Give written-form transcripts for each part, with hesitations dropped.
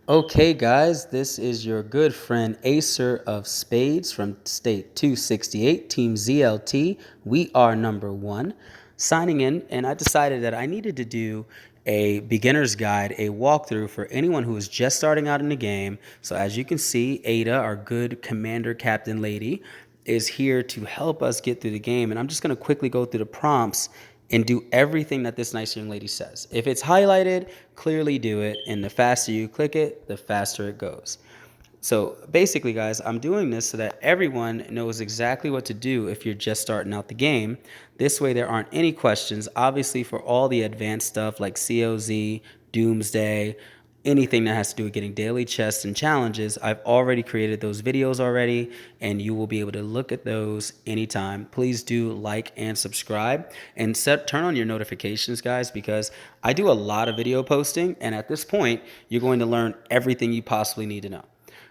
Okay, guys, this is your good friend Acer of Spades from State 268, Team ZLT. We are number one. Signing in, and I decided that I needed to do a beginner's guide, a walkthrough for anyone who is just starting out in the game. So, as you can see, Ada, our good commander captain lady, is here to help us get through the game. And I'm just going to quickly go through the prompts and do everything that this nice young lady says. If it's highlighted, clearly do it. And the faster you click it, the faster it goes. So basically, guys, I'm doing this so that everyone knows exactly what to do if you're just starting out the game. This way, there aren't any questions. Obviously, for all the advanced stuff like COZ, Doomsday, anything that has to do with getting daily chests and challenges, I've already created those videos already, and you will be able to look at those anytime. Please do like and subscribe and turn on your notifications, guys, because I do a lot of video posting, and at this point, you're going to learn everything you possibly need to know.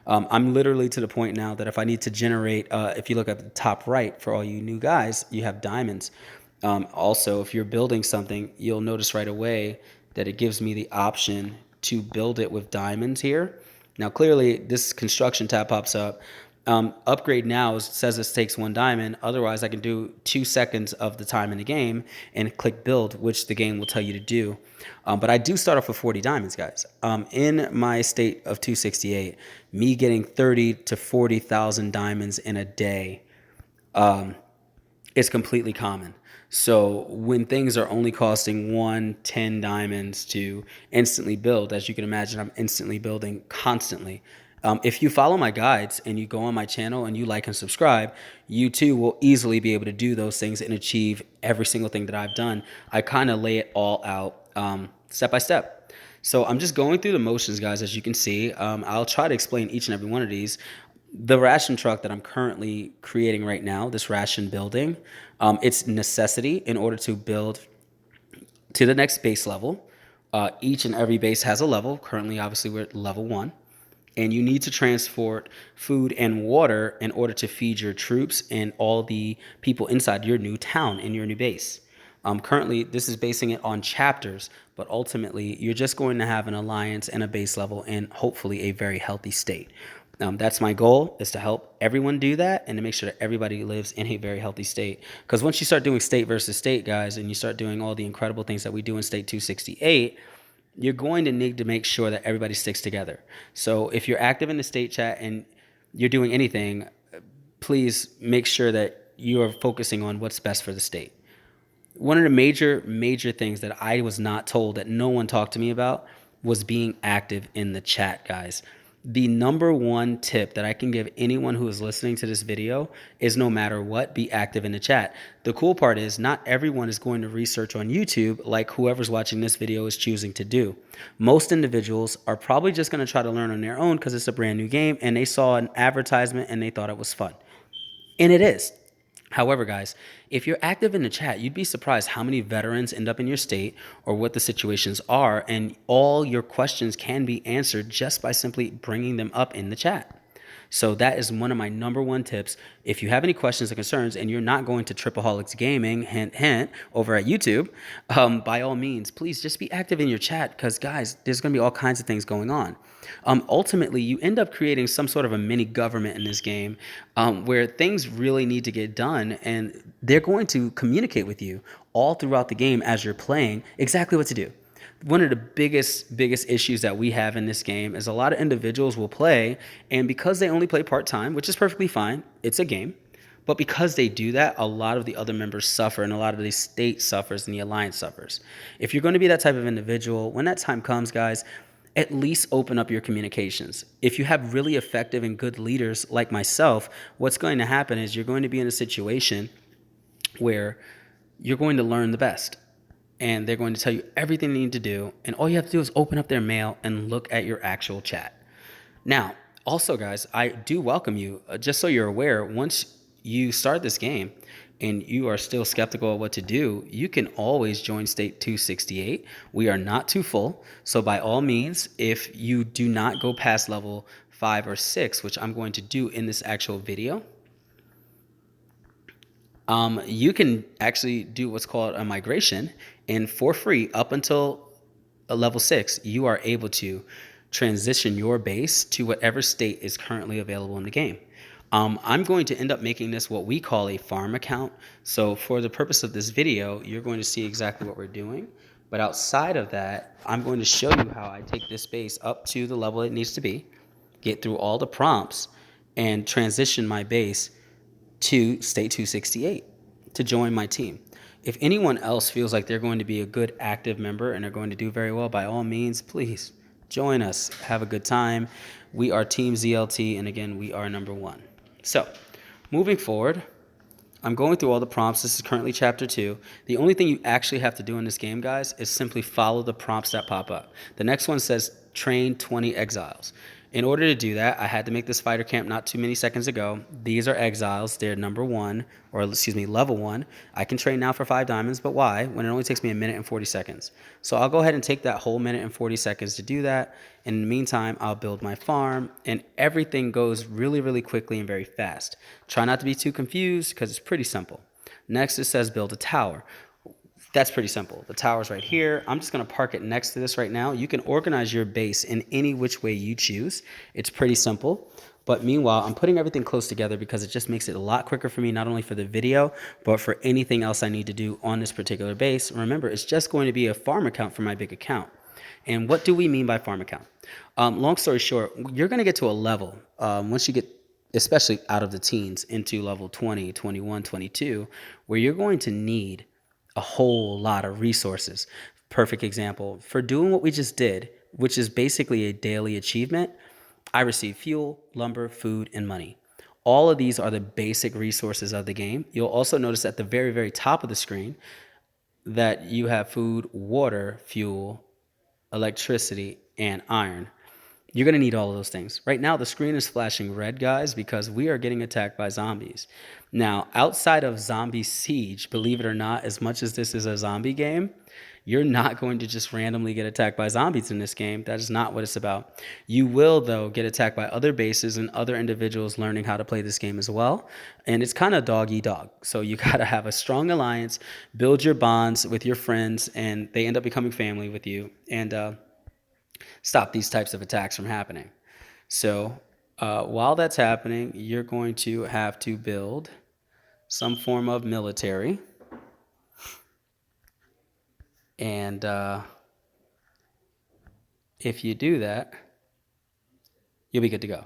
I'm literally to the point now that if I need to generate, if you look at the top right for all you new guys, you have diamonds. Also, if you're building something, you'll notice right away that it gives me the option to build it with diamonds here. Now, clearly, this construction tab pops up. Upgrade now says this takes 1 diamond. Otherwise, I can do 2 seconds of the time in the game and click build, which the game will tell you to do. But I do start off with 40 diamonds, guys. In my state of 268, me getting 30 to 40,000 diamonds in a day is completely common. So when things are only costing 10 diamonds to instantly build, as you can imagine, I'm instantly building constantly. If you follow my guides and you go on my channel and you like and subscribe, you too will easily be able to do those things and achieve every single thing that I've done. I kind of lay it all out step by step. So I'm just going through the motions, guys, as you can see. I'll try to explain each and every one of these. The ration truck that I'm currently creating right now, this ration building, it's necessity in order to build to the next base level. Each and every base has a level. Currently, obviously, we're at level 1. And you need to transport food and water in order to feed your troops and all the people inside your new town, in your new base. Currently, this is basing it on chapters, but ultimately, you're just going to have an alliance and a base level and hopefully a very healthy state. That's my goal, is to help everyone do that and to make sure that everybody lives in a very healthy state. Because once you start doing state versus state, guys, and you start doing all the incredible things that we do in state 268, you're going to need to make sure that everybody sticks together. So if you're active in the state chat and you're doing anything, please make sure that you are focusing on what's best for the state. One of the major things that I was not told, that no one talked to me about, was being active in the chat, guys. The number one tip that I can give anyone who is listening to this video is, no matter what, be active in the chat. The cool part is, not everyone is going to research on YouTube like whoever's watching this video is choosing to do. Most individuals are probably just going to try to learn on their own because it's a brand new game and they saw an advertisement and they thought it was fun. And it is. However, guys, if you're active in the chat, you'd be surprised how many veterans end up in your state or what the situations are, and all your questions can be answered just by simply bringing them up in the chat. So that is one of my number one tips. If you have any questions or concerns and you're not going to TripAholix Gaming, hint, hint, over at YouTube, by all means, please just be active in your chat because, guys, there's going to be all kinds of things going on. Ultimately, you end up creating some sort of a mini government in this game where things really need to get done, and they're going to communicate with you all throughout the game as you're playing exactly what to do. One of the biggest issues that we have in this game is a lot of individuals will play, and because they only play part-time, which is perfectly fine, it's a game, but because they do that, a lot of the other members suffer, and a lot of the state suffers, and the alliance suffers. If you're going to be that type of individual, when that time comes, guys, at least open up your communications. If you have really effective and good leaders like myself, what's going to happen is you're going to be in a situation where you're going to learn the best, and they're going to tell you everything they need to do, and all you have to do is open up their mail and look at your actual chat. Now, also, guys, I do welcome you, just so you're aware, once you start this game and you are still skeptical of what to do, you can always join State 268. We are not too full, so by all means, if you do not go past level 5 or 6, which I'm going to do in this actual video, you can actually do what's called a migration, and for free up until a level 6, you are able to transition your base to whatever state is currently available in the game. I'm going to end up making this what we call a farm account. So for the purpose of this video, you're going to see exactly what we're doing. But outside of that, I'm going to show you how I take this base up to the level it needs to be, get through all the prompts, and transition my base to state 268 to join my team. If anyone else feels like they're going to be a good active member and are going to do very well, by all means, please join us. Have a good time. We are Team ZLT, and again, we are number 1. So, moving forward, I'm going through all the prompts. This is currently chapter 2. The only thing you actually have to do in this game, guys, is simply follow the prompts that pop up. The next one says train 20 exiles. In order to do that, I had to make this fighter camp not too many seconds ago. These are exiles. They're number 1, or excuse me, level 1. I can train now for 5 diamonds, but why? When it only takes me a minute and 40 seconds. So I'll go ahead and take that whole minute and 40 seconds to do that. In the meantime, I'll build my farm, and everything goes really, really quickly and very fast. Try not to be too confused because it's pretty simple. Next, it says build a tower. That's pretty simple. The tower's right here. I'm just going to park it next to this right now. You can organize your base in any which way you choose. It's pretty simple. But meanwhile, I'm putting everything close together because it just makes it a lot quicker for me, not only for the video, but for anything else I need to do on this particular base. Remember, it's just going to be a farm account for my big account. And what do we mean by farm account? Long story short, you're going to get to a level once you get, especially out of the teens, into level 20, 21, 22, where you're going to need a whole lot of resources. Perfect example. For doing what we just did, which is basically a daily achievement, I receive fuel, lumber, food, and money. All of these are the basic resources of the game. You'll also notice at the very, very top of the screen that you have food, water, fuel, electricity, and iron. You're going to need all of those things. Right now, the screen is flashing red, guys, because we are getting attacked by zombies. Now, outside of Zombie Siege, believe it or not, as much as this is a zombie game, you're not going to just randomly get attacked by zombies in this game. That is not what it's about. You will, though, get attacked by other bases and other individuals learning how to play this game as well. And it's kind of dog-eat-dog. So you got to have a strong alliance, build your bonds with your friends, and they end up becoming family with you. And stop these types of attacks from happening. So while that's happening, you're going to have to build some form of military. And if you do that, you'll be good to go.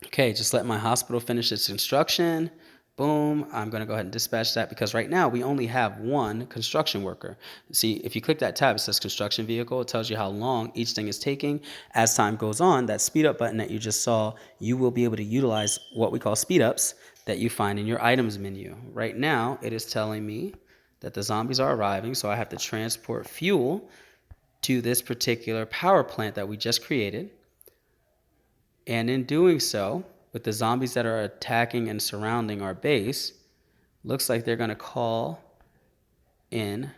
Okay, just let my hospital finish its construction. Boom, I'm going to go ahead and dispatch that because right now we only have one construction worker. See, if you click that tab, it says construction vehicle. It tells you how long each thing is taking. As time goes on, that speed up button that you just saw, you will be able to utilize what we call speed ups that you find in your items menu. Right now, it is telling me that the zombies are arriving, so I have to transport fuel to this particular power plant that we just created. And in doing so, with the zombies that are attacking and surrounding our base, looks like they're going to call in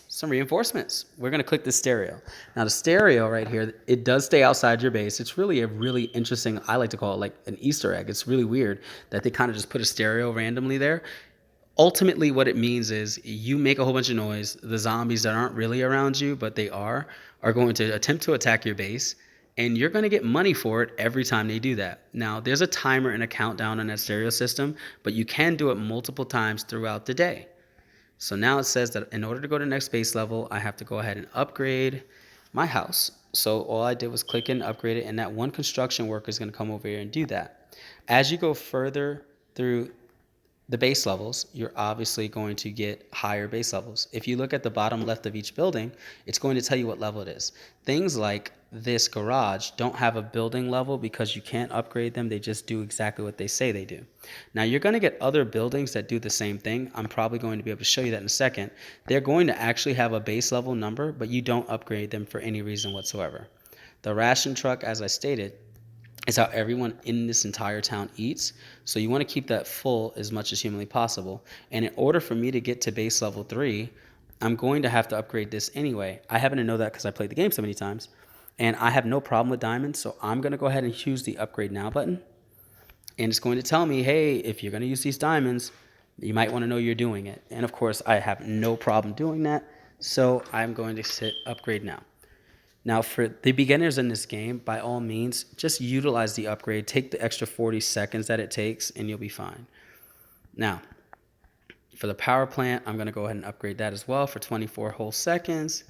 some reinforcements. We're going to click the stereo. Now, the stereo right here, it does stay outside your base. It's really a really interesting, I like to call it like an Easter egg. It's really weird that they kind of just put a stereo randomly there. Ultimately, what it means is you make a whole bunch of noise. The zombies that aren't really around you, but they are going to attempt to attack your base. And you're going to get money for it every time they do that. Now, there's a timer and a countdown on that stereo system, but you can do it multiple times throughout the day. So now it says that in order to go to the next base level, I have to go ahead and upgrade my house. So all I did was click and upgrade it, and that one construction worker is going to come over here and do that. As you go further through the base levels, you're obviously going to get higher base levels. If you look at the bottom left of each building, it's going to tell you what level it is. Things like this garage don't have a building level because you can't upgrade them. They just do exactly what they say they do. Now, you're going to get other buildings that do the same thing. I'm probably going to be able to show you that in a second. They're going to actually have a base level number, but you don't upgrade them for any reason whatsoever. The ration truck, as I stated, is how everyone in this entire town eats. So you want to keep that full as much as humanly possible. And in order for me to get to base level 3, I'm going to have to upgrade this anyway. I happen to know that because I played the game so many times. And I have no problem with diamonds, so I'm going to go ahead and choose the upgrade now button. And it's going to tell me, hey, if you're going to use these diamonds, you might want to know you're doing it. And of course, I have no problem doing that. So I'm going to hit upgrade now. Now, for the beginners in this game, by all means, just utilize the upgrade. Take the extra 40 seconds that it takes, and you'll be fine. Now, for the power plant, I'm going to go ahead and upgrade that as well for 24 whole seconds.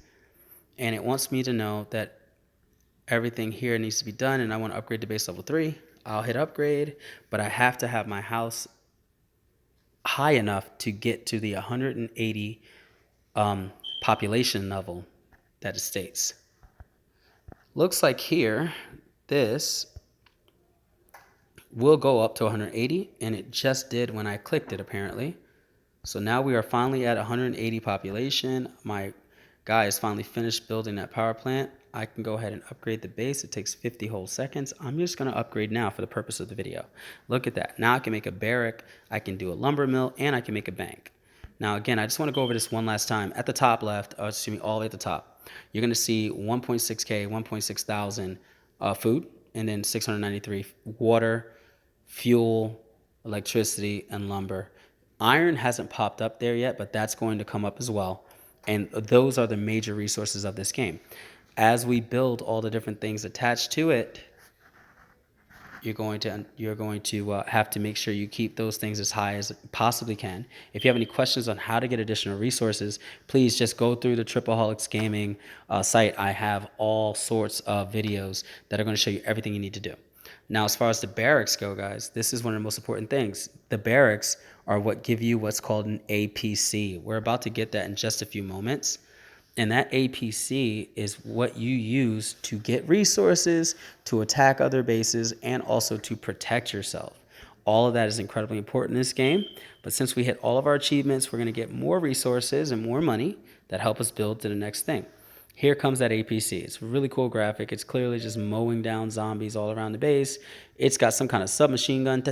And it wants me to know that everything here needs to be done, and I want to upgrade to base level 3. I'll hit upgrade, but I have to have my house high enough to get to the 180 population level that it states. Looks like here, this will go up to 180, and it just did when I clicked it, apparently. So now we are finally at 180 population. My guy is finally finished building that power plant. I can go ahead and upgrade the base. It takes 50 whole seconds. I'm just going to upgrade now for the purpose of the video. Look at that. Now I can make a barrack, I can do a lumber mill, and I can make a bank. Now again, I just want to go over this one last time. At the top left, excuse me, all the way at the top, you're going to see 1.6K, 1.6 thousand food, and then 693 water, fuel, electricity, and lumber. Iron hasn't popped up there yet, but that's going to come up as well. And those are the major resources of this game. As we build all the different things attached to it, you're going to have to make sure you keep those things as high as possibly can. If you have any questions on how to get additional resources, please just go through the TripAholix gaming site. I have all sorts of videos that are going to show you everything you need to do. Now, as far as the barracks go, guys, this is one of the most important things. The barracks are what give you what's called an APC. We're about to get that in just a few moments. And that APC is what you use to get resources, to attack other bases, and also to protect yourself. All of that is incredibly important in this game. But since we hit all of our achievements, we're going to get more resources and more money that help us build to the next thing. Here comes that APC. It's a really cool graphic. It's clearly just mowing down zombies all around the base. It's got some kind of submachine gun.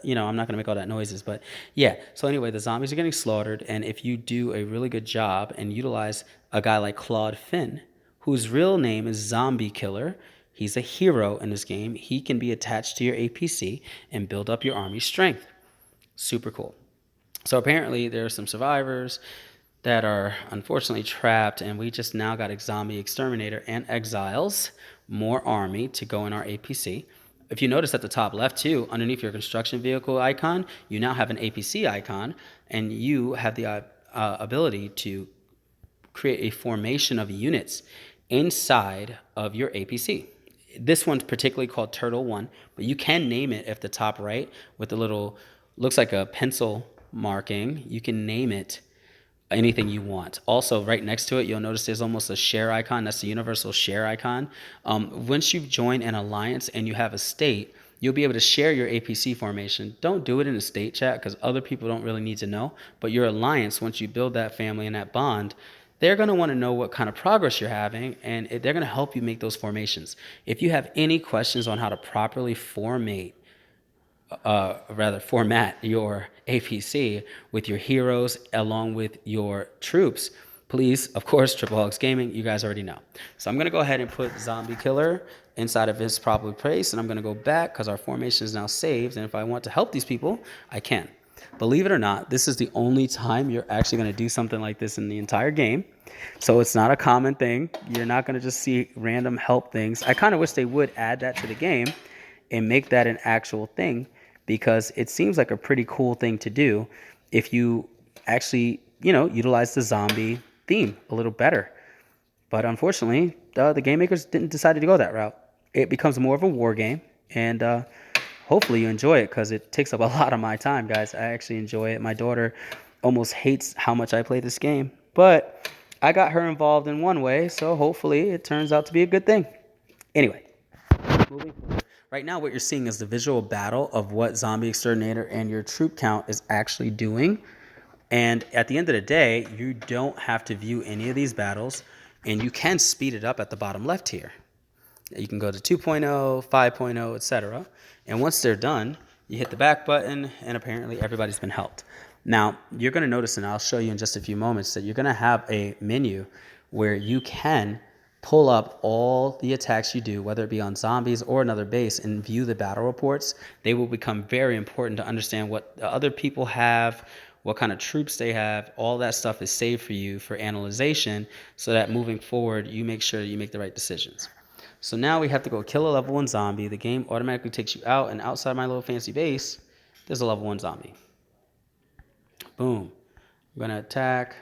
You know, I'm not going to make all that noises, but yeah. So anyway, the zombies are getting slaughtered, and if you do a really good job and utilize a guy like Claude Finn, whose real name is Zombie Killer, he's a hero in this game. He can be attached to your APC and build up your army strength. Super cool. So apparently there are some survivors that are unfortunately trapped, and we just now got a zombie exterminator and exiles, more army to go in our APC. If you notice at the top left too, underneath your construction vehicle icon, you now have an APC icon, and you have the ability to create a formation of units inside of your APC. This one's particularly called Turtle 1, but you can name it at the top right with the little, looks like a pencil marking. You can name it anything you want. Also, right next to it, you'll notice there's almost a share icon. That's the universal share icon. Once you join an alliance and you have a state, you'll be able to share your APC formation. Don't do it in a state chat because other people don't really need to know. But your alliance, once you build that family and that bond, they're going to want to know what kind of progress you're having, and they're going to help you make those formations. If you have any questions on how to properly format your APC with your heroes along with your troops, please, of course, TripAholix Gaming, you guys already know. So I'm going to go ahead and put Zombie Killer inside of his proper place, and I'm going to go back because our formation is now saved, and if I want to help these people, I can. Believe it or not, this is the only time you're actually going to do something like this in the entire game. So it's not a common thing. You're not going to just see random help things. I kind of wish they would add that to the game and make that an actual thing, because it seems like a pretty cool thing to do if you actually, utilize the zombie theme a little better. But unfortunately, the game makers didn't decide to go that route. It becomes more of a war game, and hopefully you enjoy it because it takes up a lot of my time, guys. I actually enjoy it. My daughter almost hates how much I play this game, but I got her involved in one way, so hopefully it turns out to be a good thing. Anyway, moving forward. Right now, what you're seeing is the visual battle of what Zombie Exterminator and your troop count is actually doing. And at the end of the day, you don't have to view any of these battles, and you can speed it up at the bottom left here. You can go to 2.0, 5.0, etc. And once they're done, you hit the back button, and apparently everybody's been helped. Now, you're going to notice, and I'll show you in just a few moments, that you're going to have a menu where you can pull up all the attacks you do, whether it be on zombies or another base, and view the battle reports. They will become very important to understand what the other people have, what kind of troops they have. All that stuff is saved for you for analyzation so that moving forward, you make sure you make the right decisions. So now we have to go kill a level 1 zombie. The game automatically takes you out, and outside my little fancy base, there's a level 1 zombie. Boom. I'm going to attack.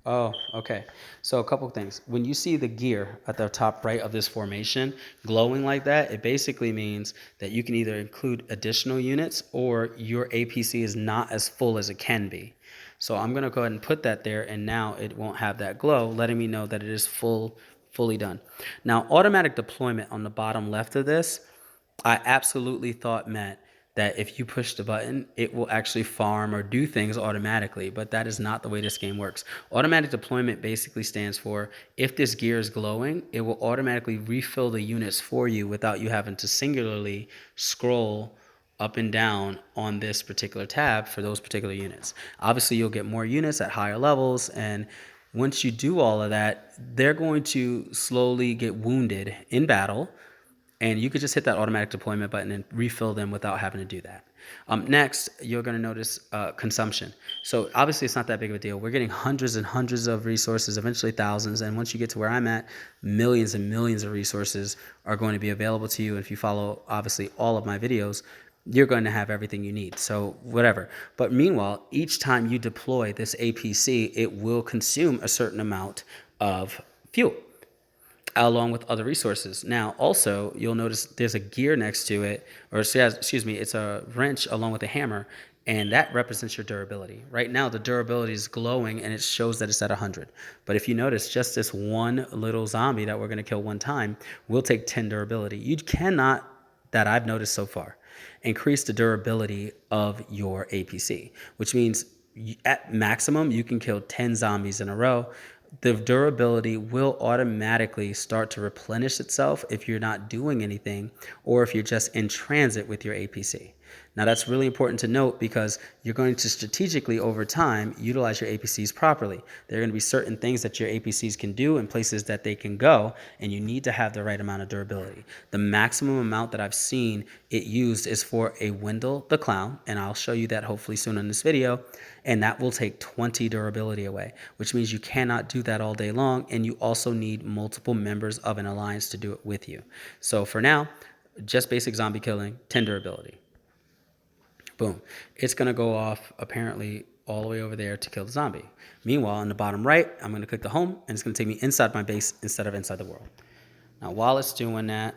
Oh, okay. So a couple things. When you see the gear at the top right of this formation glowing like that, it basically means that you can either include additional units or your APC is not as full as it can be. So I'm going to go ahead and put that there, and now it won't have that glow, letting me know that it is fully done. Now, automatic deployment on the bottom left of this, I absolutely thought meant that if you push the button, it will actually farm or do things automatically, but that is not the way this game works. Automatic deployment basically stands for if this gear is glowing, it will automatically refill the units for you without you having to singularly scroll up and down on this particular tab for those particular units. Obviously, you'll get more units at higher levels, and once you do all of that, they're going to slowly get wounded in battle, and you could just hit that automatic deployment button and refill them without having to do that. Next, you're going to notice consumption. So obviously, it's not that big of a deal. We're getting hundreds and hundreds of resources, eventually thousands. And once you get to where I'm at, millions and millions of resources are going to be available to you. And if you follow, obviously, all of my videos, you're going to have everything you need. So whatever. But meanwhile, each time you deploy this APC, it will consume a certain amount of fuel, along with other resources. Now, also, you'll notice there's a gear next to it, or excuse me, it's a wrench along with a hammer, and that represents your durability. Right now, the durability is glowing, and it shows that it's at 100. But if you notice, just this one little zombie that we're going to kill one time will take 10 durability. You cannot, that I've noticed so far, increase the durability of your APC, which means at maximum, you can kill 10 zombies in a row. The durability will automatically start to replenish itself if you're not doing anything or if you're just in transit with your APC. Now, that's really important to note because you're going to strategically, over time, utilize your APCs properly. There are going to be certain things that your APCs can do and places that they can go, and you need to have the right amount of durability. The maximum amount that I've seen it used is for a Wendell the Clown, and I'll show you that hopefully soon in this video, and that will take 20 durability away, which means you cannot do that all day long, and you also need multiple members of an alliance to do it with you. So for now, just basic zombie killing, 10 durability. Boom. It's going to go off apparently all the way over there to kill the zombie. Meanwhile, on the bottom right, I'm going to click the home, and it's going to take me inside my base instead of inside the world. Now, while it's doing that,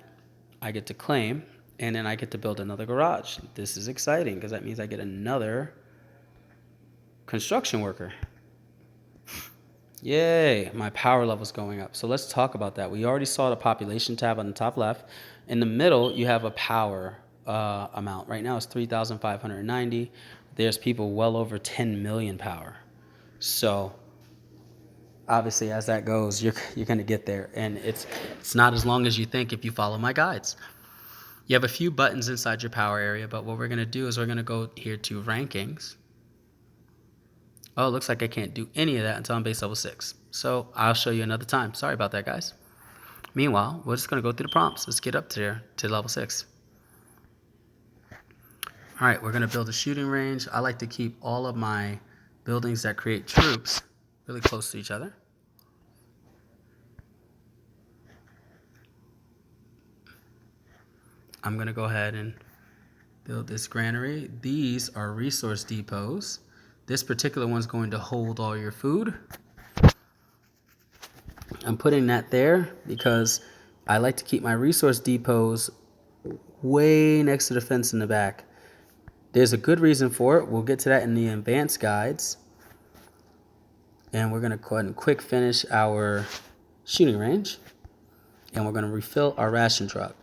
I get to claim, and then I get to build another garage. This is exciting because that means I get another construction worker. Yay, my power level's going up. So let's talk about that. We already saw the population tab on the top left. In the middle, you have a power amount. Right now it's 3,590. There's people well over 10 million power. So obviously, as that goes, you're going to get there. And it's not as long as you think if you follow my guides. You have a few buttons inside your power area, but what we're going to do is we're going to go here to rankings. Oh, it looks like I can't do any of that until I'm base level 6. So I'll show you another time. Sorry about that, guys. Meanwhile, we're just going to go through the prompts. Let's get up there to level 6. All right, we're going to build a shooting range. I like to keep all of my buildings that create troops really close to each other. I'm going to go ahead and build this granary. These are resource depots. This particular one's going to hold all your food. I'm putting that there because I like to keep my resource depots way next to the fence in the back. There's a good reason for it. We'll get to that in the advanced guides. And we're going to go ahead and quick finish our shooting range. And we're going to refill our ration truck.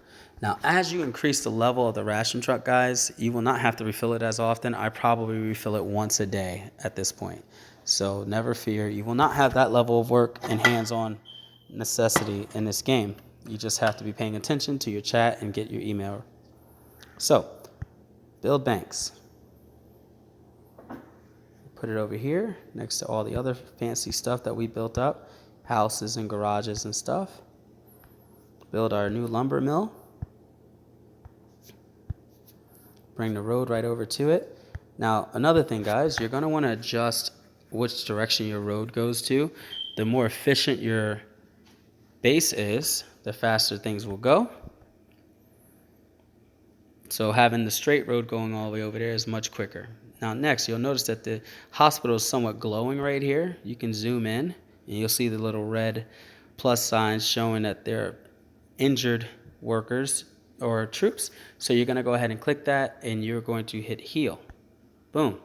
Now, as you increase the level of the ration truck, guys, you will not have to refill it as often. I probably refill it once a day at this point. So never fear. You will not have that level of work and hands-on necessity in this game. You just have to be paying attention to your chat and get your email. So, build banks. Put it over here next to all the other fancy stuff that we built up. Houses and garages and stuff. Build our new lumber mill. Bring the road right over to it. Now, another thing, guys, you're going to want to adjust which direction your road goes to. The more efficient your base is, the faster things will go. So having the straight road going all the way over there is much quicker. Now next, you'll notice that the hospital is somewhat glowing right here. You can zoom in and you'll see the little red plus signs showing that they're injured workers or troops. So you're going to go ahead and click that and you're going to hit heal. Boom.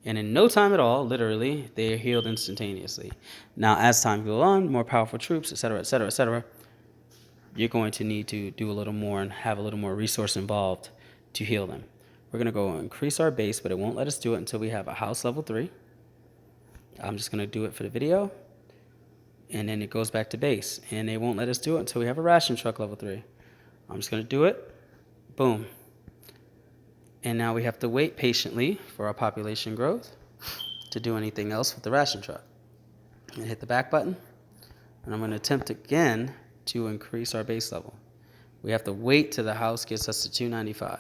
And in no time at all, literally, they are healed instantaneously. Now, as time goes on, more powerful troops, etc., etc., etc., you're going to need to do a little more and have a little more resource involved to heal them. We're going to go increase our base, but it won't let us do it until we have a house level 3. I'm just going to do it for the video. And then it goes back to base. And they won't let us do it until we have a ration truck level 3. I'm just going to do it. Boom. And now we have to wait patiently for our population growth to do anything else with the ration truck. And hit the back button. And I'm going to attempt again to increase our base level. We have to wait till the house gets us to 295.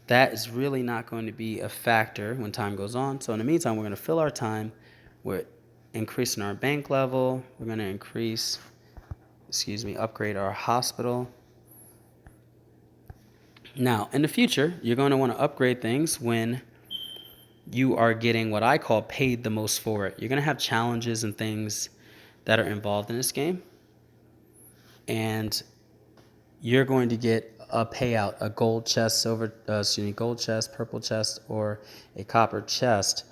That is really not going to be a factor when time goes on. So in the meantime, we're going to fill our time with increasing our bank level. We're going to upgrade our hospital. Now, in the future, you're going to want to upgrade things when you are getting what I call paid the most for it. You're going to have challenges and things that are involved in this game. And you're going to get a payout, a gold chest, gold chest, purple chest, or a copper chest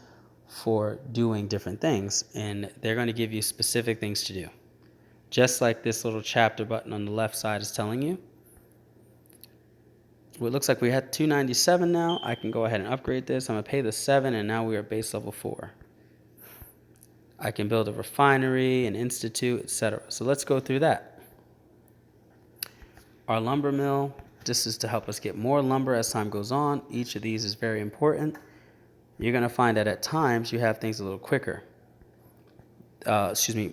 for doing different things. And they're going to give you specific things to do. Just like this little chapter button on the left side is telling you. Well, it looks like we had 297 now. I can go ahead and upgrade this. I'm going to pay the 7, and now we are base level 4. I can build a refinery, an institute, etc. So let's go through that. Our lumber mill, this is to help us get more lumber as time goes on. Each of these is very important. You're going to find that at times you have things a little quicker.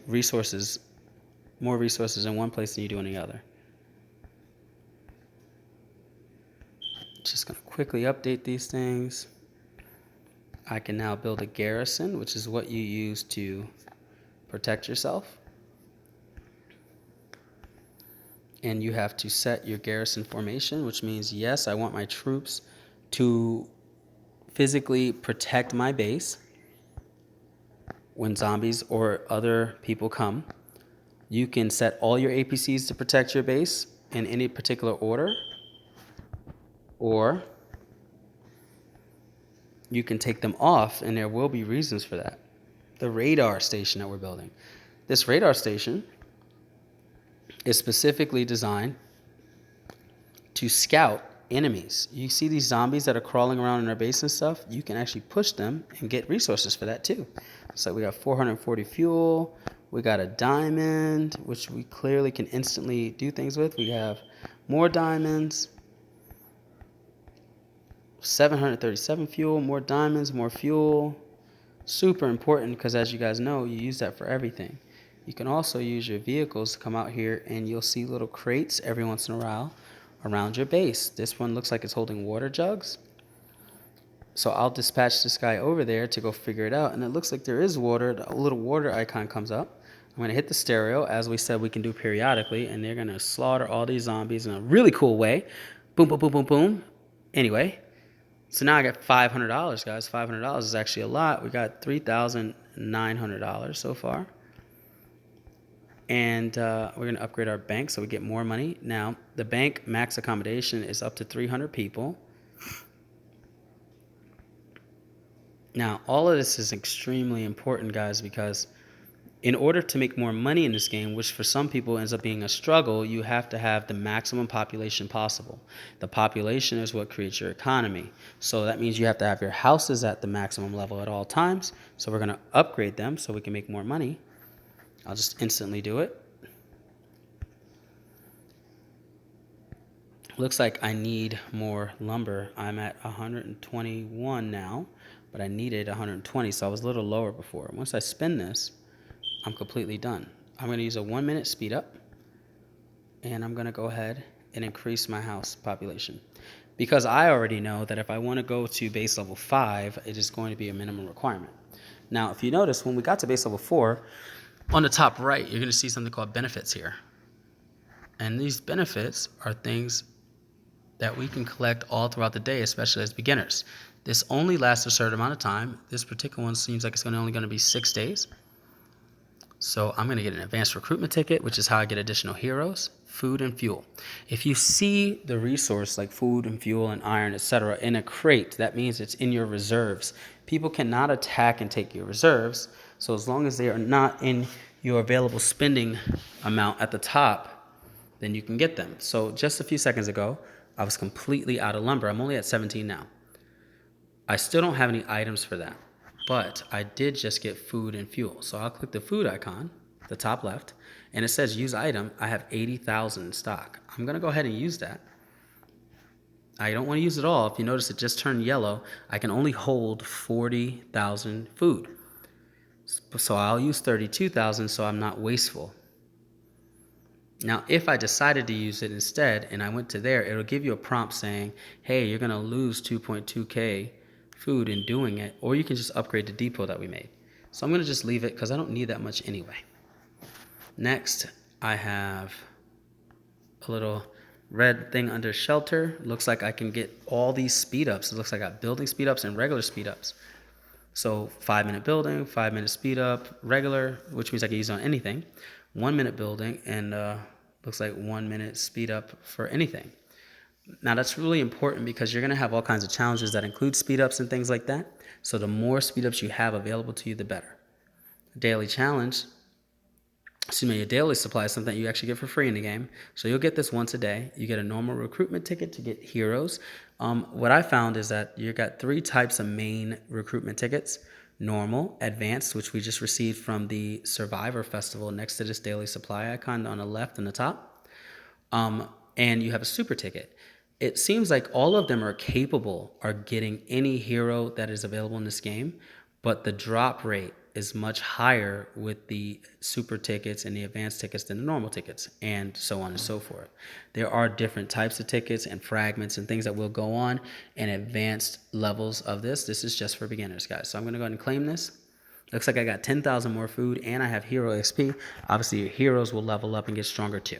Resources, more resources in one place than you do in the other. Just going to quickly update these things. I can now build a garrison, which is what you use to protect yourself. And you have to set your garrison formation, which means, yes, I want my troops to physically protect my base when zombies or other people come. You can set all your APCs to protect your base in any particular order, or you can take them off, and there will be reasons for that. The radar station that we're building. This radar station is specifically designed to scout enemies. You see these zombies that are crawling around in our base and stuff? You can actually push them and get resources for that too. So we got 440 fuel. We got a diamond, which we clearly can instantly do things with. We have more diamonds. 737 fuel, more diamonds, more fuel. Super important because, as you guys know, you use that for everything. You can also use your vehicles to come out here, and you'll see little crates every once in a while around your base. This one looks like it's holding water jugs. So I'll dispatch this guy over there to go figure it out. And it looks like there is water. A little water icon comes up. I'm going to hit the stereo, as we said we can do periodically, and they're going to slaughter all these zombies in a really cool way. Boom, boom, boom, boom, boom. Anyway, so now I got $500, guys. $500 is actually a lot. We got $3,900 so far. And we're going to upgrade our bank so we get more money. Now, the bank max accommodation is up to 300 people. Now, all of this is extremely important, guys, because in order to make more money in this game, which for some people ends up being a struggle, you have to have the maximum population possible. The population is what creates your economy. So that means you have to have your houses at the maximum level at all times. So we're going to upgrade them so we can make more money. I'll just instantly do it. Looks like I need more lumber. I'm at 121 now, but I needed 120, so I was a little lower before. Once I spin this, I'm completely done. I'm going to use a 1-minute speed up, and I'm going to go ahead and increase my house population. because I already know that if I want to go to base level 5, it is going to be a minimum requirement. Now, if you notice, when we got to base level 4, on the top right, you're going to see something called benefits here. And these benefits are things that we can collect all throughout the day, especially as beginners. This only lasts a certain amount of time. This particular one seems like it's only going to be 6 days. So I'm going to get an advanced recruitment ticket, which is how I get additional heroes, food, and fuel. If you see the resource like food and fuel and iron, etc., in a crate, that means it's in your reserves. People cannot attack and take your reserves. So as long as they are not in your available spending amount at the top, then you can get them. So just a few seconds ago, I was completely out of lumber. I'm only at 17 now. I still don't have any items for that, but I did just get food and fuel. So I'll click the food icon, the top left, and it says use item. I have 80,000 in stock. I'm going to go ahead and use that. I don't want to use it all. If you notice, it just turned yellow. I can only hold 40,000 food. So I'll use 32,000 so I'm not wasteful. Now, if I decided to use it instead and I went to there, it'll give you a prompt saying, hey, you're going to lose 2.2K food in doing it, or you can just upgrade the depot that we made. So I'm going to just leave it because I don't need that much anyway. Next, I have a little red thing under shelter. Looks like I can get all these speed ups. It looks like I got building speed ups and regular speed ups. So 5-minute building, 5-minute speed up, regular, which means I can use it on anything. 1-minute building, and looks like 1-minute speed up for anything. Now that's really important because you're going to have all kinds of challenges that include speed ups and things like that. So the more speed ups you have available to you, the better. Daily challenge, a daily supply is something you actually get for free in the game. So you'll get this once a day. You get a normal recruitment ticket to get heroes. What I found is that you got 3 types of main recruitment tickets. Normal, advanced, which we just received from the Survivor Festival next to this daily supply icon on the left and the top. And you have a super ticket. It seems like all of them are capable of getting any hero that is available in this game, but the drop rate is much higher with the super tickets and the advanced tickets than the normal tickets, and so on and so forth. There are different types of tickets and fragments and things that will go on in advanced levels of this. This is just for beginners, guys. So I'm going to go ahead and claim this. Looks like I got 10,000 more food, and I have hero XP. Obviously, your heroes will level up and get stronger too.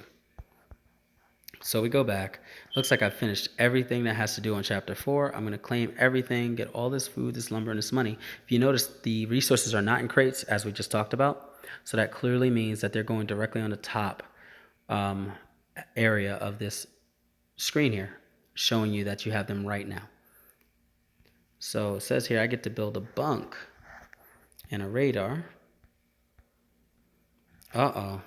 So we go back. Looks like I finished everything that has to do on chapter 4. I'm going to claim everything, get all this food, this lumber, and this money. If you notice, the resources are not in crates, as we just talked about. So that clearly means that they're going directly on the top area of this screen here, showing you that you have them right now. So it says here I get to build a bunk and a radar. Uh-oh.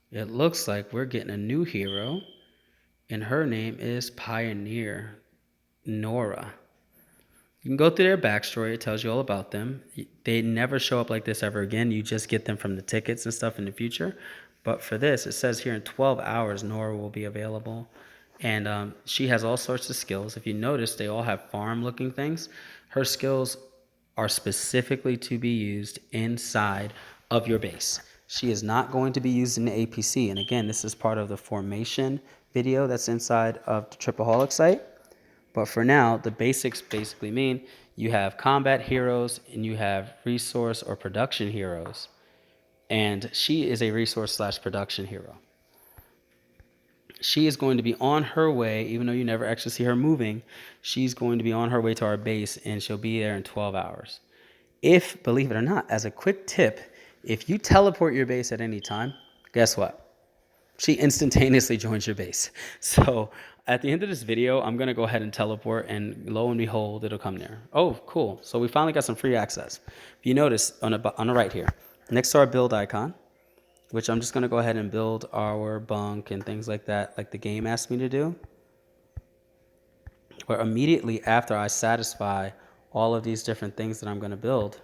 It looks like we're getting a new hero, and her name is Pioneer Nora. You can go through their backstory. It tells you all about them. They never show up like this ever again. You just get them from the tickets and stuff in the future. But for this, it says here in 12 hours, Nora will be available. And she has all sorts of skills. If you notice, they all have farm-looking things. Her skills are specifically to be used inside of your base. She is not going to be used in the APC. And again, this is part of the formation video that's inside of the TripAholix site. But for now, the basics basically mean you have combat heroes and you have resource or production heroes. And she is a resource/production hero. She is going to be on her way, even though you never actually see her moving, she's going to be on her way to our base, and she'll be there in 12 hours. If, believe it or not, as a quick tip, if you teleport your base at any time, guess what? She instantaneously joins your base. So at the end of this video, I'm going to go ahead and teleport, and lo and behold, it'll come there. Oh, cool. So we finally got some free access. If you notice on the right here, next to our build icon, which I'm just going to go ahead and build our bunk and things like that, like the game asked me to do. But immediately after I satisfy all of these different things that I'm going to build,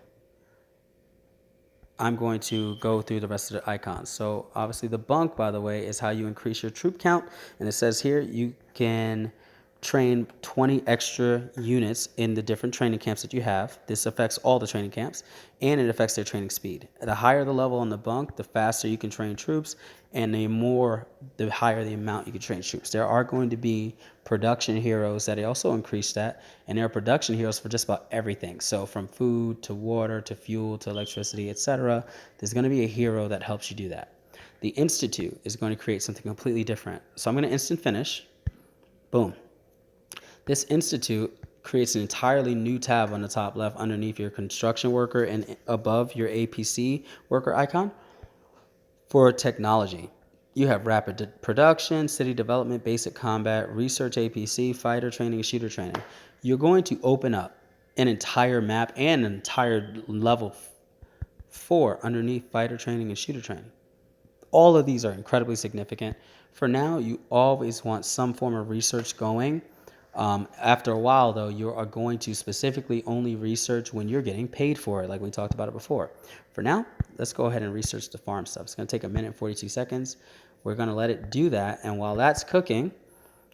I'm going to go through the rest of the icons. So obviously the bunk, by the way, is how you increase your troop count. And it says here you can train 20 extra units in the different training camps that you have. This affects all the training camps, and it affects their training speed. The higher the level on the bunk, the faster you can train troops, and the higher the amount you can train troops. There are going to be production heroes that also increase that, and there are production heroes for just about everything. So from food to water to fuel to electricity, etc. There's going to be a hero that helps you do that. The Institute is going to create something completely different. So I'm going to instant finish. Boom. This Institute creates an entirely new tab on the top left underneath your construction worker and above your APC worker icon for technology. You have rapid production, city development, basic combat, research APC, fighter training, and shooter training. You're going to open up an entire map and an entire level 4 underneath fighter training and shooter training. All of these are incredibly significant. For now, you always want some form of research going. After a while, though, you are going to specifically only research when you're getting paid for it, like we talked about it before. For now, let's go ahead and research the farm stuff. It's going to take 1 minute and 42 seconds. We're going to let it do that, and while that's cooking,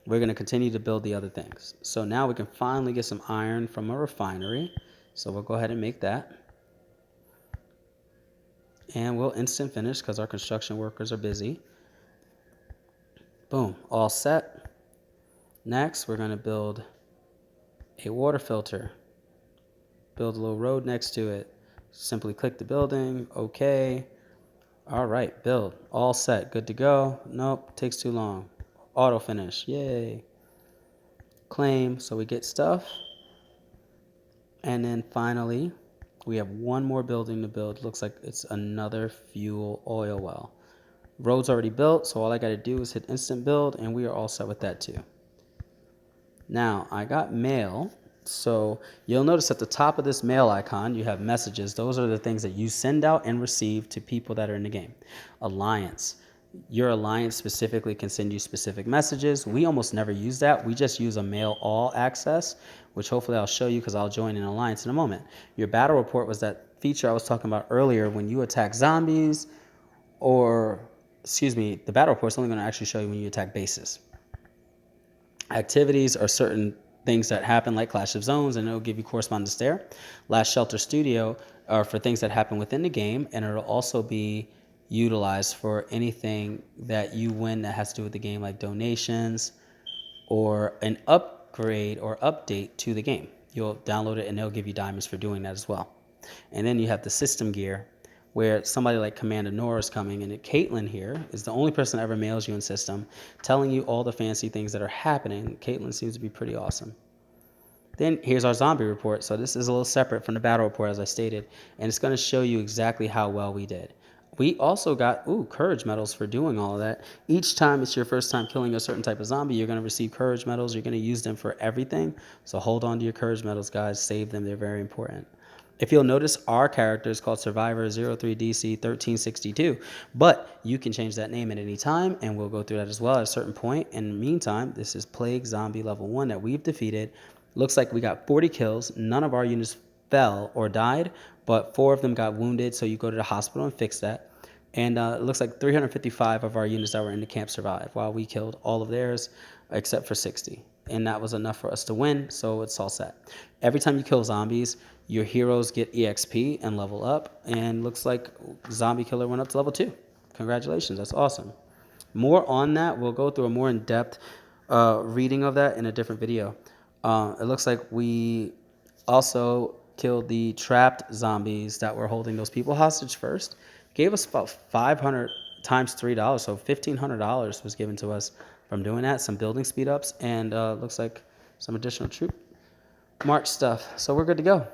we're going to continue to build the other things. So now we can finally get some iron from a refinery. So we'll go ahead and make that. And we'll instant finish because our construction workers are busy. Boom, all set. Next, we're going to build a water filter. Build a little road next to it. Simply click the building. Okay. All right, build. All set. Good to go. Nope, takes too long. Auto finish. Yay. Claim. So we get stuff. And then finally, we have one more building to build. Looks like it's another fuel oil well. Road's already built, so all I got to do is hit instant build, and we are all set with that too. Now, I got mail, so you'll notice at the top of this mail icon, you have messages. Those are the things that you send out and receive to people that are in the game. Alliance. Your alliance specifically can send you specific messages. We almost never use that. We just use a mail all access, which hopefully I'll show you because I'll join an alliance in a moment. Your battle report was that feature I was talking about earlier when you attack zombies, or, excuse me, the battle report is only going to actually show you when you attack bases. Activities are certain things that happen like Clash of Zones, and it'll give you correspondence there. Last Shelter Studio are for things that happen within the game, and it'll also be utilized for anything that you win that has to do with the game, like donations or an upgrade or update to the game. You'll download it and they'll give you diamonds for doing that as well. And then you have the system gear, where somebody like Commander Nora is coming, and Caitlin here is the only person that ever mails you in system, telling you all the fancy things that are happening. Caitlin seems to be pretty awesome. Then here's our zombie report. So this is a little separate from the battle report, as I stated, and it's going to show you exactly how well we did. We also got, courage medals for doing all of that. Each time it's your first time killing a certain type of zombie, you're going to receive courage medals. You're going to use them for everything. So hold on to your courage medals, guys. Save them. They're very important. If you'll notice, our character is called Survivor 03DC 1362, but you can change that name at any time, and we'll go through that as well at a certain point. In the meantime, this is Plague Zombie level 1 that we've defeated. Looks like we got 40 kills. None of our units fell or died, but 4 of them got wounded, so you go to the hospital and fix that. And it looks like 355 of our units that were in the camp survived, while we killed all of theirs except for 60. And that was enough for us to win, so it's all set. Every time you kill zombies, your heroes get EXP and level up, and looks like Zombie Killer went up to level 2. Congratulations, that's awesome. More on that, we'll go through a more in-depth reading of that in a different video. It looks like we also killed the trapped zombies that were holding those people hostage first. Gave us about 500 times $3, so $1,500 was given to us from doing that. Some building speed ups, and looks like some additional troop march stuff. So we're good to go.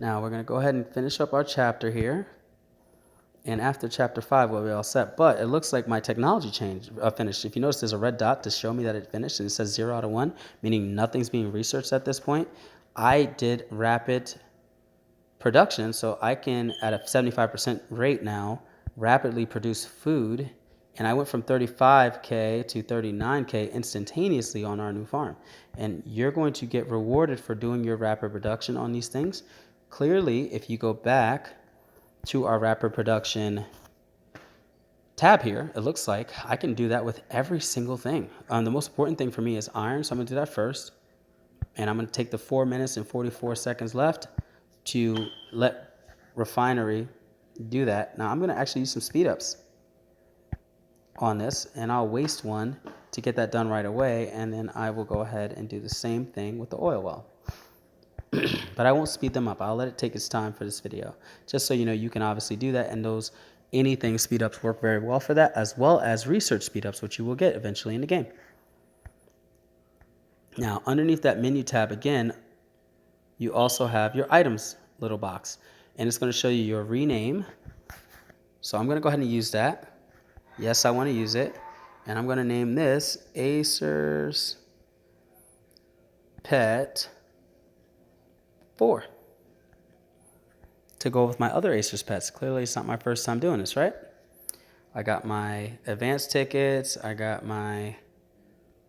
Now we're going to go ahead and finish up our chapter here. And after chapter 5, we'll be all set. But it looks like my technology finished. If you notice, there's a red dot to show me that it finished, and it says 0 out of 1, meaning nothing's being researched at this point. I did rapid production, so I can, at a 75% rate now, rapidly produce food. And I went from 35K to 39K instantaneously on our new farm. And you're going to get rewarded for doing your rapid production on these things. Clearly, if you go back to our rapid production tab here, it looks like I can do that with every single thing. The most important thing for me is iron, so I'm gonna do that first. And I'm gonna take the 4 minutes and 44 seconds left to let refinery do that. Now I'm gonna actually use some speed ups on this, and I'll waste one to get that done right away, and then I will go ahead and do the same thing with the oil well. But I won't speed them up. I'll let it take its time for this video, just so you know you can obviously do that, and those anything speed ups work very well for that, as well as research speed ups, which you will get eventually in the game. Now, underneath that menu tab again, you also have your items little box, and it's going to show you your rename. So I'm going to go ahead and use that. Yes, I want to use it, and I'm going to name this Acer's Pet 4 to go with my other Acer's Pets. Clearly, it's not my first time doing this, right? I got my advanced tickets. I got my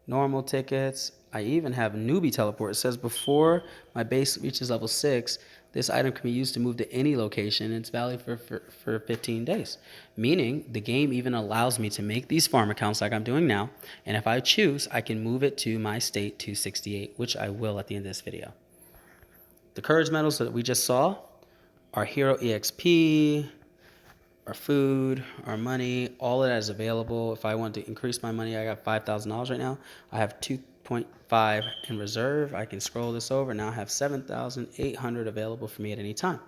normal tickets. I even have newbie teleport. It says before my base reaches level 6, this item can be used to move to any location. It's valid for 15 days. Meaning the game even allows me to make these farm accounts like I'm doing now. And if I choose, I can move it to my state 268, which I will at the end of this video. The courage medals that we just saw are hero EXP, our food, our money, all of that is available. If I want to increase my money, I got $5,000 right now. I have 2.5 in reserve. I can scroll this over. Now I have 7,800 available for me at any time.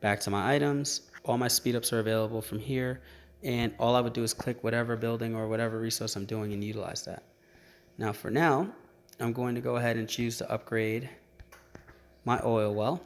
Back to my items. All my speed ups are available from here. And all I would do is click whatever building or whatever resource I'm doing and utilize that. Now for now, I'm going to go ahead and choose to upgrade my oil well.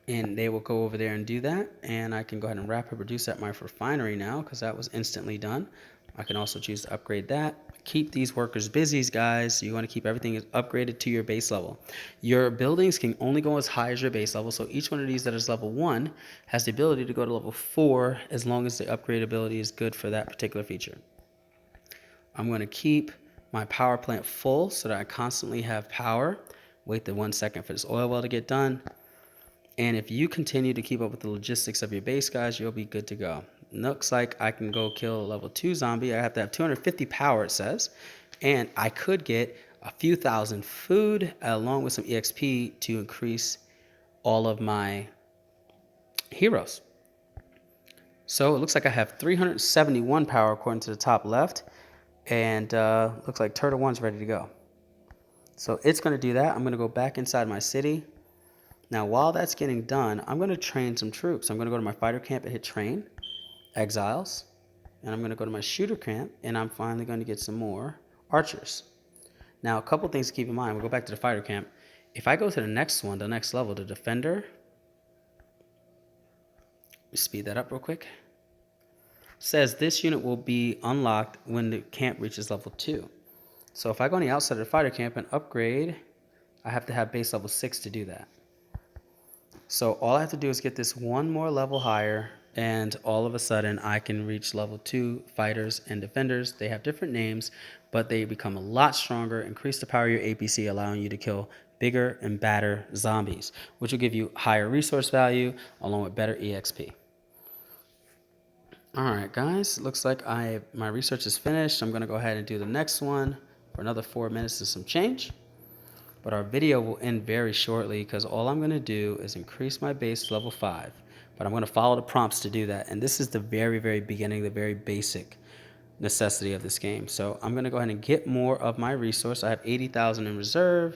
And they will go over there and do that. And I can go ahead and rapid reduce at my refinery now because that was instantly done. I can also choose to upgrade that. Keep these workers busy, guys. You want to keep everything upgraded to your base level. Your buildings can only go as high as your base level. So each one of these that is level 1 has the ability to go to level 4 as long as the upgrade ability is good for that particular feature. I'm going to keep my power plant full so that I constantly have power. Wait the 1 second for this oil well to get done. And if you continue to keep up with the logistics of your base, guys, you'll be good to go. Looks like I can go kill a level 2 zombie. I have to have 250 power, it says. And I could get a few thousand food along with some EXP to increase all of my heroes. So it looks like I have 371 power according to the top left. And looks like Turtle 1's ready to go. So it's going to do that. I'm going to go back inside my city. Now, while that's getting done, I'm going to train some troops. I'm going to go to my fighter camp and hit train, exiles, and I'm going to go to my shooter camp, and I'm finally going to get some more archers. Now, a couple things to keep in mind. We'll go back to the fighter camp. If I go to the next one, the next level, the defender, let me speed that up real quick. Says this unit will be unlocked when the camp reaches level 2. So if I go on the outside of the fighter camp and upgrade, I have to have base level 6 to do that. So all I have to do is get this one more level higher, and all of a sudden I can reach level 2 fighters and defenders. They have different names, but they become a lot stronger, increase the power of your APC, allowing you to kill bigger and badder zombies, which will give you higher resource value along with better EXP. All right, guys, looks like my research is finished. I'm going to go ahead and do the next one for another 4 minutes and some change. But our video will end very shortly because all I'm going to do is increase my base to level 5. But I'm going to follow the prompts to do that. And this is the very, very beginning, the very basic necessity of this game. So I'm going to go ahead and get more of my resource. I have 80,000 in reserve.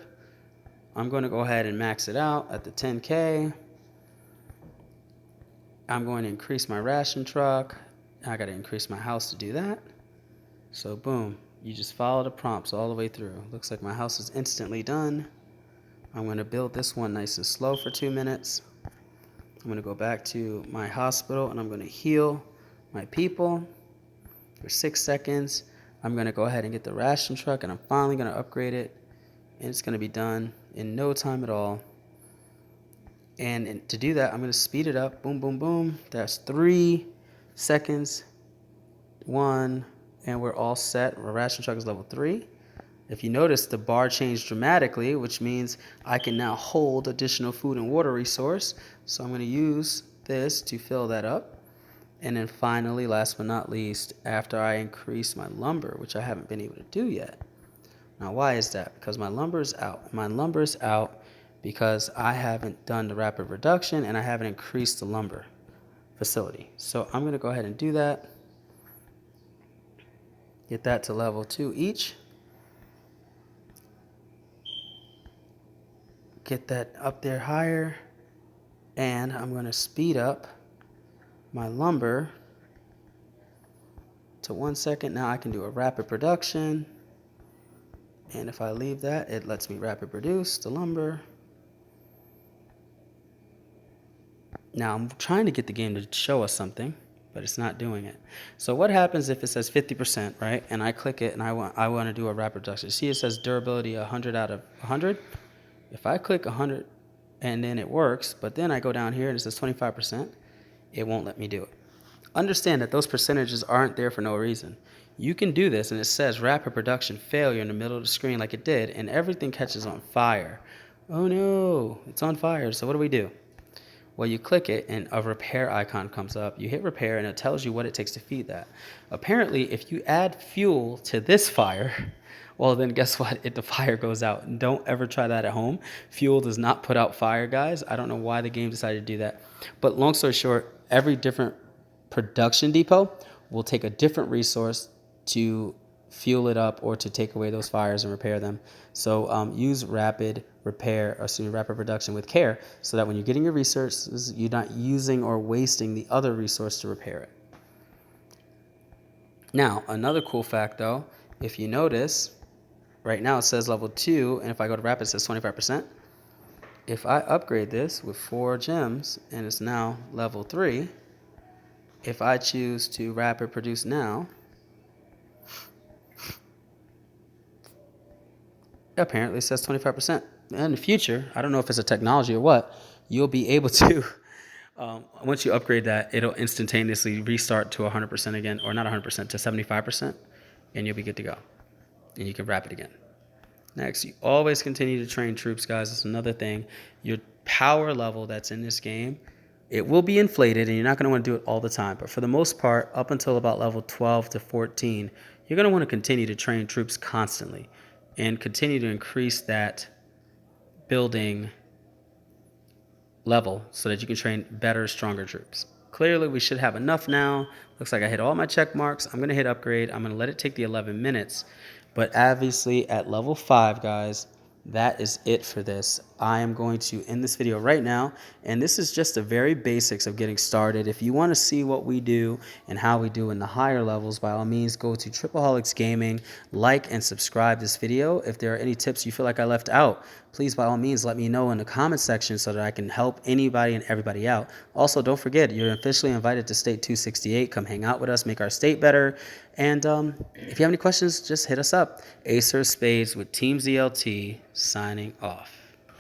I'm going to go ahead and max it out at the 10K. I'm going to increase my ration truck. I got to increase my house to do that. So boom. You just follow the prompts all the way through. Looks like my house is instantly done. I'm going to build this one nice and slow for 2 minutes. I'm going to go back to my hospital and I'm going to heal my people for 6 seconds. I'm going to go ahead and get the ration truck and I'm finally going to upgrade it. And it's going to be done in no time at all. And to do that, I'm going to speed it up. Boom, boom, boom. That's 3 seconds. 1. And we're all set. Our ration truck is level 3. If you notice, the bar changed dramatically, which means I can now hold additional food and water resource. So I'm going to use this to fill that up. And then finally, last but not least, after I increase my lumber, which I haven't been able to do yet. Now, why is that? Because my lumber is out. My lumber is out because I haven't done the rapid reduction and I haven't increased the lumber facility. So I'm going to go ahead and do that. Get that to level 2 each. Get that up there higher. And I'm going to speed up my lumber to 1 second. Now I can do a rapid production. And if I leave that, it lets me rapid produce the lumber. Now I'm trying to get the game to show us something, but it's not doing it. So what happens if it says 50%, right? And I click it and I want to do a rapid production. See, it says durability 100 out of 100. If I click 100 and then it works, but then I go down here and it says 25%, it won't let me do it. Understand that those percentages aren't there for no reason. You can do this and it says rapid production failure in the middle of the screen like it did, and everything catches on fire. Oh no, it's on fire. So what do we do? Well, you click it and a repair icon comes up. You hit repair and it tells you what it takes to feed that. Apparently, if you add fuel to this fire, well, then guess what? The fire goes out. Don't ever try that at home. Fuel does not put out fire, guys. I don't know why the game decided to do that. But long story short, every different production depot will take a different resource to fuel it up or to take away those fires and repair them. So use rapid production with care so that when you're getting your resources, you're not using or wasting the other resource to repair it. Now, another cool fact though, if you notice, right now it says level 2, and if I go to rapid, it says 25%. If I upgrade this with 4 gems and it's now level 3, if I choose to rapid produce now, apparently it says 25%. In the future, I don't know if it's a technology or what, you'll be able to, once you upgrade that, it'll instantaneously restart to 100% again, or not 100%, to 75%, and you'll be good to go. And you can wrap it again. Next, you always continue to train troops, guys. That's another thing. Your power level that's in this game, it will be inflated, and you're not going to want to do it all the time. But for the most part, up until about level 12 to 14, you're going to want to continue to train troops constantly and continue to increase that building level so that you can train better, stronger troops. Clearly, we should have enough now. Looks like I hit all my check marks. I'm going to hit upgrade. I'm going to let it take the 11 minutes. But obviously, at level 5, guys, that is it for this. I am going to end this video right now, and this is just the very basics of getting started. If you want to see what we do and how we do in the higher levels, by all means, go to TripAholix Gaming, like and subscribe this video. If there are any tips you feel like I left out, please, by all means, let me know in the comment section so that I can help anybody and everybody out. Also, don't forget, you're officially invited to State 268. Come hang out with us, make our state better. And if you have any questions, just hit us up. Acer of Spades with Team ZLT signing off.